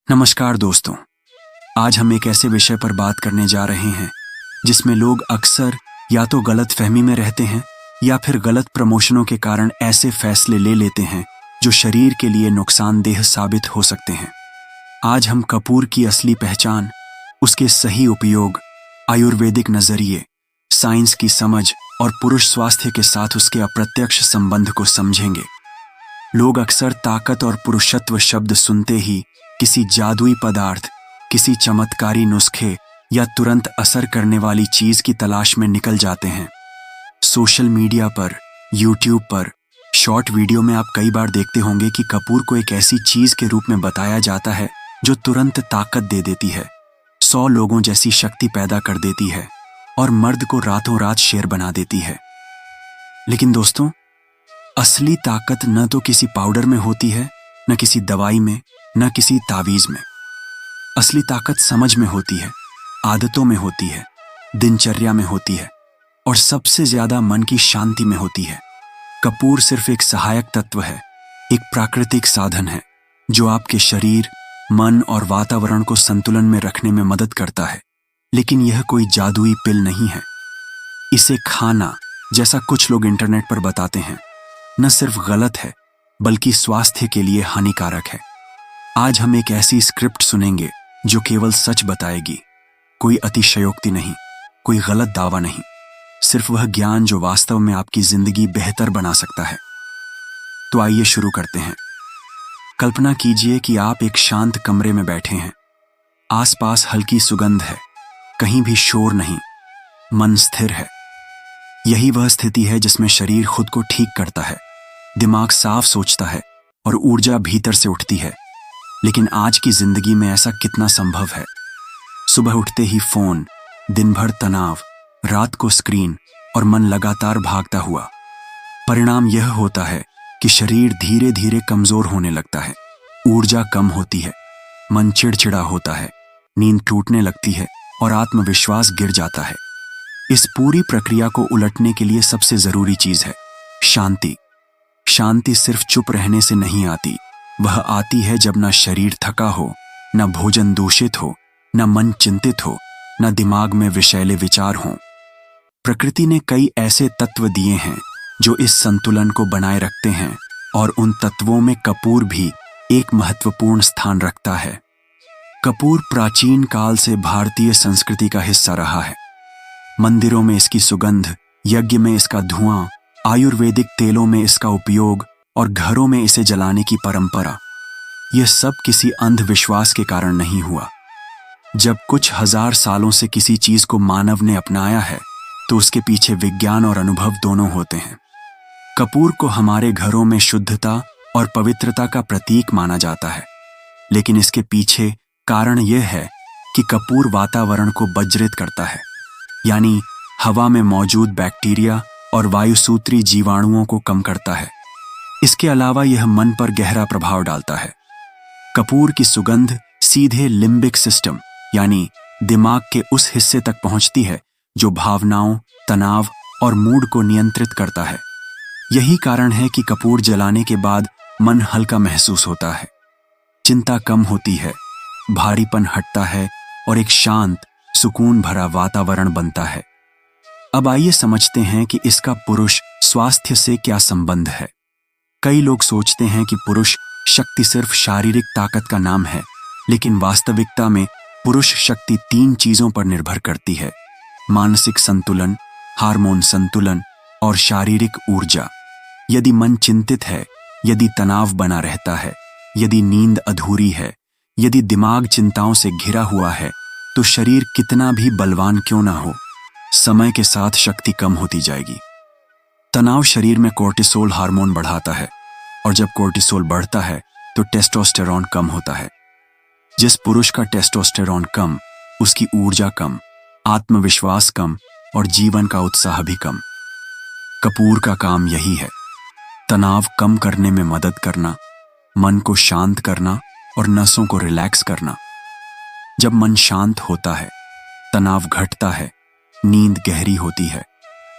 नमस्कार दोस्तों, आज हम एक ऐसे विषय पर बात करने जा रहे हैं जिसमें लोग अक्सर या तो गलत फहमी में रहते हैं या फिर गलत प्रमोशनों के कारण ऐसे फैसले ले लेते हैं जो शरीर के लिए नुकसानदेह साबित हो सकते हैं। आज हम कपूर की असली पहचान, उसके सही उपयोग, आयुर्वेदिक नजरिए, साइंस की समझ और पुरुष स्वास्थ्य के साथ उसके अप्रत्यक्ष संबंध को समझेंगे। लोग अक्सर ताकत और पुरुषत्व शब्द सुनते ही किसी जादुई पदार्थ, किसी चमत्कारी नुस्खे या तुरंत असर करने वाली चीज की तलाश में निकल जाते हैं। सोशल मीडिया पर, यूट्यूब पर शॉर्ट वीडियो में आप कई बार देखते होंगे कि कपूर को एक ऐसी चीज के रूप में बताया जाता है जो तुरंत ताकत दे देती है, 100 लोगों जैसी शक्ति पैदा कर देती है और मर्द को रातों रात शेर बना देती है। लेकिन दोस्तों, असली ताकत न तो किसी पाउडर में होती है, न किसी दवाई में, न किसी तावीज में। असली ताकत समझ में होती है, आदतों में होती है, दिनचर्या में होती है और सबसे ज्यादा मन की शांति में होती है। कपूर सिर्फ एक सहायक तत्व है, एक प्राकृतिक साधन है जो आपके शरीर, मन और वातावरण को संतुलन में रखने में मदद करता है। लेकिन यह कोई जादुई पिल नहीं है। इसे खाना, जैसा कुछ लोग इंटरनेट पर बताते हैं, न सिर्फ गलत है बल्कि स्वास्थ्य के लिए हानिकारक है। आज हम एक ऐसी स्क्रिप्ट सुनेंगे जो केवल सच बताएगी, कोई अतिशयोक्ति नहीं, कोई गलत दावा नहीं, सिर्फ वह ज्ञान जो वास्तव में आपकी जिंदगी बेहतर बना सकता है। तो आइए शुरू करते हैं। कल्पना कीजिए कि आप एक शांत कमरे में बैठे हैं। आसपास हल्की सुगंध है, कहीं भी शोर नहीं, मन स्थिर है। यही वह स्थिति है जिसमें शरीर खुद को ठीक करता है, दिमाग साफ सोचता है और ऊर्जा भीतर से उठती है। लेकिन आज की जिंदगी में ऐसा कितना संभव है? सुबह उठते ही फोन, दिन भर तनाव, रात को स्क्रीन और मन लगातार भागता हुआ। परिणाम यह होता है कि शरीर धीरे धीरे कमजोर होने लगता है, ऊर्जा कम होती है, मन चिड़चिड़ा होता है, नींद टूटने लगती है और आत्मविश्वास गिर जाता है। इस पूरी प्रक्रिया को उलटने के लिए सबसे जरूरी चीज है शांति। शांति सिर्फ चुप रहने से नहीं आती, वह आती है जब न शरीर थका हो, न भोजन दूषित हो, न मन चिंतित हो, न दिमाग में विषैले विचार हों। प्रकृति ने कई ऐसे तत्व दिए हैं जो इस संतुलन को बनाए रखते हैं और उन तत्वों में कपूर भी एक महत्वपूर्ण स्थान रखता है। कपूर प्राचीन काल से भारतीय संस्कृति का हिस्सा रहा है। मंदिरों में इसकी सुगंध, यज्ञ में इसका धुआं, आयुर्वेदिक तेलों में इसका उपयोग और घरों में इसे जलाने की परंपरा, यह सब किसी अंधविश्वास के कारण नहीं हुआ। जब कुछ हजार सालों से किसी चीज को मानव ने अपनाया है तो उसके पीछे विज्ञान और अनुभव दोनों होते हैं। कपूर को हमारे घरों में शुद्धता और पवित्रता का प्रतीक माना जाता है, लेकिन इसके पीछे कारण यह है कि कपूर वातावरण को बज्रित करता है, यानी हवा में मौजूद बैक्टीरिया और वायुसूत्री जीवाणुओं को कम करता है। इसके अलावा यह मन पर गहरा प्रभाव डालता है। कपूर की सुगंध सीधे लिम्बिक सिस्टम यानी दिमाग के उस हिस्से तक पहुंचती है जो भावनाओं, तनाव और मूड को नियंत्रित करता है। यही कारण है कि कपूर जलाने के बाद मन हल्का महसूस होता है, चिंता कम होती है, भारीपन हटता है और एक शांत, सुकून भरा वातावरण बनता है। अब आइए समझते हैं कि इसका पुरुष स्वास्थ्य से क्या संबंध है। कई लोग सोचते हैं कि पुरुष शक्ति सिर्फ शारीरिक ताकत का नाम है, लेकिन वास्तविकता में पुरुष शक्ति 3 चीजों पर निर्भर करती है: मानसिक संतुलन, हार्मोन संतुलन और शारीरिक ऊर्जा। यदि मन चिंतित है, यदि तनाव बना रहता है, यदि नींद अधूरी है, यदि दिमाग चिंताओं से घिरा हुआ है, तो शरीर कितना भी बलवान क्यों ना हो, समय के साथ शक्ति कम होती जाएगी। तनाव शरीर में कोर्टिसोल हार्मोन बढ़ाता है और जब कोर्टिसोल बढ़ता है तो टेस्टोस्टेरॉन कम होता है। जिस पुरुष का टेस्टोस्टेरॉन कम, उसकी ऊर्जा कम, आत्मविश्वास कम और जीवन का उत्साह भी कम। कपूर का काम यही है, तनाव कम करने में मदद करना, मन को शांत करना और नसों को रिलैक्स करना। जब मन शांत होता है, तनाव घटता है, नींद गहरी होती है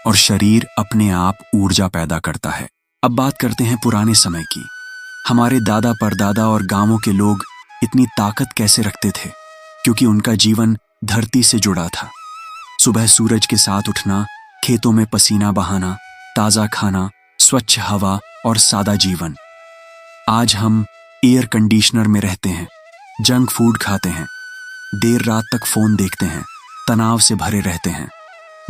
और शरीर अपने आप ऊर्जा पैदा करता है। अब बात करते हैं पुराने समय की। हमारे दादा परदादा और गांवों के लोग इतनी ताकत कैसे रखते थे, क्योंकि उनका जीवन धरती से जुड़ा था। सुबह सूरज के साथ उठना, खेतों में पसीना बहाना, ताज़ा खाना, स्वच्छ हवा और सादा जीवन। आज हम एयर कंडीशनर में रहते हैं, जंक फूड खाते हैं, देर रात तक फोन देखते हैं, तनाव से भरे रहते हैं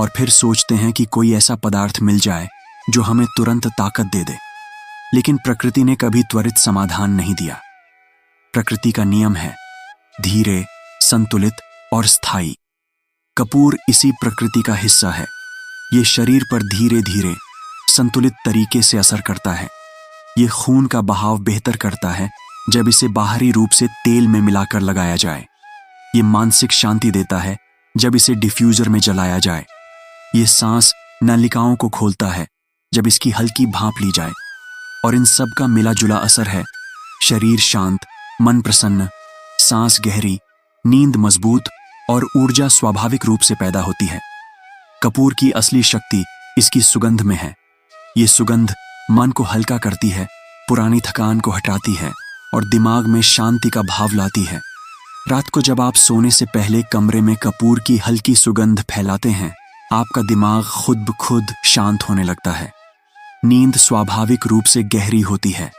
और फिर सोचते हैं कि कोई ऐसा पदार्थ मिल जाए जो हमें तुरंत ताकत दे दे। लेकिन प्रकृति ने कभी त्वरित समाधान नहीं दिया। प्रकृति का नियम है धीरे, संतुलित और स्थायी। कपूर इसी प्रकृति का हिस्सा है। ये शरीर पर धीरे धीरे संतुलित तरीके से असर करता है। ये खून का बहाव बेहतर करता है जब इसे बाहरी रूप से तेल में मिलाकर लगाया जाए। ये मानसिक शांति देता है जब इसे डिफ्यूजर में जलाया जाए। ये सांस नलिकाओं को खोलता है जब इसकी हल्की भाप ली जाए। और इन सब का मिला जुला असर है शरीर शांत, मन प्रसन्न, सांस गहरी, नींद मजबूत और ऊर्जा स्वाभाविक रूप से पैदा होती है। कपूर की असली शक्ति इसकी सुगंध में है। ये सुगंध मन को हल्का करती है, पुरानी थकान को हटाती है और दिमाग में शांति का भाव लाती है। रात को जब आप सोने से पहले कमरे में कपूर की हल्की सुगंध फैलाते हैं, आपका दिमाग खुद ब खुद शांत होने लगता है। नींद स्वाभाविक रूप से गहरी होती है।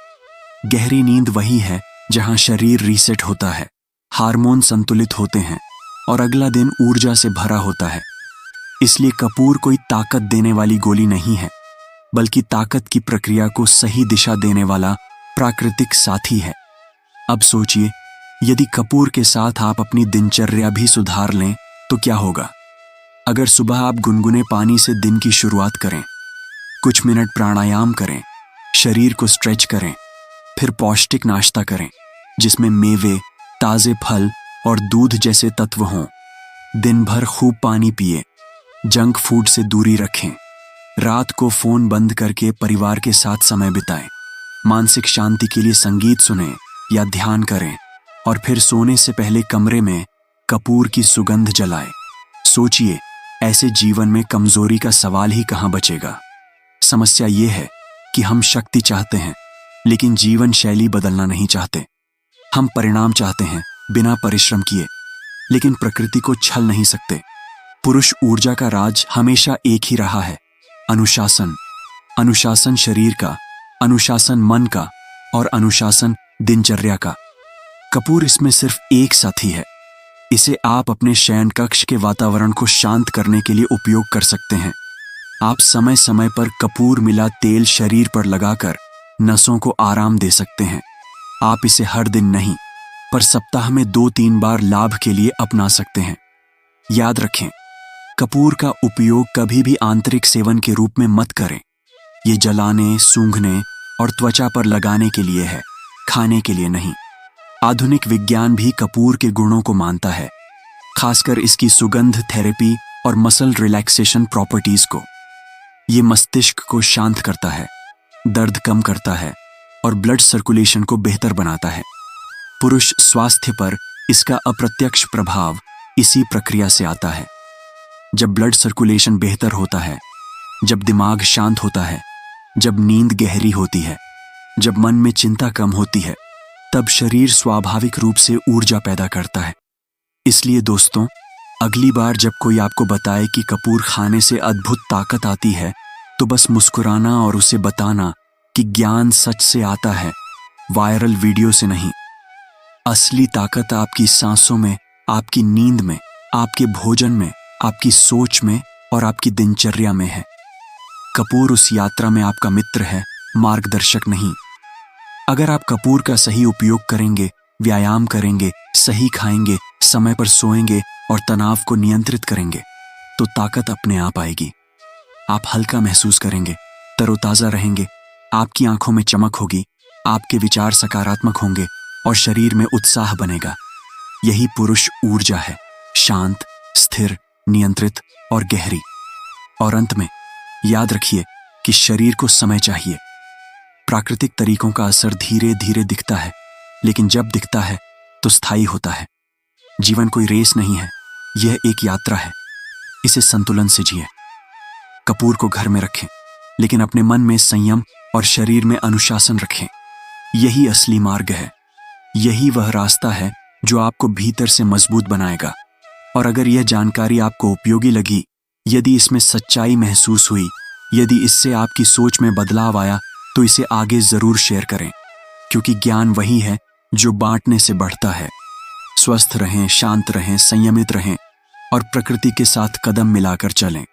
गहरी नींद वही है जहां शरीर रीसेट होता है, हार्मोन संतुलित होते हैं और अगला दिन ऊर्जा से भरा होता है। इसलिए कपूर कोई ताकत देने वाली गोली नहीं है, बल्कि ताकत की प्रक्रिया को सही दिशा देने वाला प्राकृतिक साथी है। अब सोचिए, यदि कपूर के साथ आप अपनी दिनचर्या भी सुधार लें तो क्या होगा। अगर सुबह आप गुनगुने पानी से दिन की शुरुआत करें, कुछ मिनट प्राणायाम करें, शरीर को स्ट्रेच करें, फिर पौष्टिक नाश्ता करें जिसमें मेवे, ताजे फल और दूध जैसे तत्व हों, दिन भर खूब पानी पिए, जंक फूड से दूरी रखें, रात को फोन बंद करके परिवार के साथ समय बिताएं, मानसिक शांति के लिए संगीत सुनें या ध्यान करें और फिर सोने से पहले कमरे में कपूर की सुगंध जलाएं। सोचिए, ऐसे जीवन में कमजोरी का सवाल ही कहां बचेगा। समस्या ये है कि हम शक्ति चाहते हैं लेकिन जीवन शैली बदलना नहीं चाहते। हम परिणाम चाहते हैं बिना परिश्रम किए, लेकिन प्रकृति को छल नहीं सकते। पुरुष ऊर्जा का राज हमेशा एक ही रहा है, अनुशासन। अनुशासन शरीर का, अनुशासन मन का और अनुशासन दिनचर्या का। कपूर इसमें सिर्फ एक साथी है। इसे आप अपने शयन कक्ष के वातावरण को शांत करने के लिए उपयोग कर सकते हैं। आप समय समय पर कपूर मिला तेल शरीर पर लगाकर नसों को आराम दे सकते हैं। आप इसे हर दिन नहीं, पर सप्ताह में 2-3 बार लाभ के लिए अपना सकते हैं। याद रखें, कपूर का उपयोग कभी भी आंतरिक सेवन के रूप में मत करें। ये जलाने, सूंघने और त्वचा पर लगाने के लिए है, खाने के लिए नहीं। आधुनिक विज्ञान भी कपूर के गुणों को मानता है, खासकर इसकी सुगंध थेरेपी और मसल रिलैक्सेशन प्रॉपर्टीज को। ये मस्तिष्क को शांत करता है, दर्द कम करता है और ब्लड सर्कुलेशन को बेहतर बनाता है। पुरुष स्वास्थ्य पर इसका अप्रत्यक्ष प्रभाव इसी प्रक्रिया से आता है। जब ब्लड सर्कुलेशन बेहतर होता है, जब दिमाग शांत होता है, जब नींद गहरी होती है, जब मन में चिंता कम होती है, तब शरीर स्वाभाविक रूप से ऊर्जा पैदा करता है। इसलिए दोस्तों, अगली बार जब कोई आपको बताए कि कपूर खाने से अद्भुत ताकत आती है, तो बस मुस्कुराना और उसे बताना कि ज्ञान सच से आता है, वायरल वीडियो से नहीं। असली ताकत आपकी सांसों में, आपकी नींद में, आपके भोजन में, आपकी सोच में और आपकी दिनचर्या में है। कपूर उस यात्रा में आपका मित्र है, मार्गदर्शक नहीं। अगर आप कपूर का सही उपयोग करेंगे, व्यायाम करेंगे, सही खाएंगे, समय पर सोएंगे और तनाव को नियंत्रित करेंगे, तो ताकत अपने आप आएगी। आप हल्का महसूस करेंगे, तरोताजा रहेंगे, आपकी आंखों में चमक होगी, आपके विचार सकारात्मक होंगे और शरीर में उत्साह बनेगा। यही पुरुष ऊर्जा है, शांत, स्थिर, नियंत्रित और गहरी। और अंत में याद रखिए कि शरीर को समय चाहिए। प्राकृतिक तरीकों का असर धीरे धीरे दिखता है, लेकिन जब दिखता है तो स्थायी होता है। जीवन कोई रेस नहीं है, यह एक यात्रा है। इसे संतुलन से जिए। कपूर को घर में रखें, लेकिन अपने मन में संयम और शरीर में अनुशासन रखें। यही असली मार्ग है। यही वह रास्ता है जो आपको भीतर से मजबूत बनाएगा। और अगर यह जानकारी आपको उपयोगी लगी, यदि इसमें सच्चाई महसूस हुई, यदि इससे आपकी सोच में बदलाव आया, तो इसे आगे जरूर शेयर करें, क्योंकि ज्ञान वही है जो बांटने से बढ़ता है। स्वस्थ रहें, शांत रहें, संयमित रहें और प्रकृति के साथ कदम मिलाकर चलें।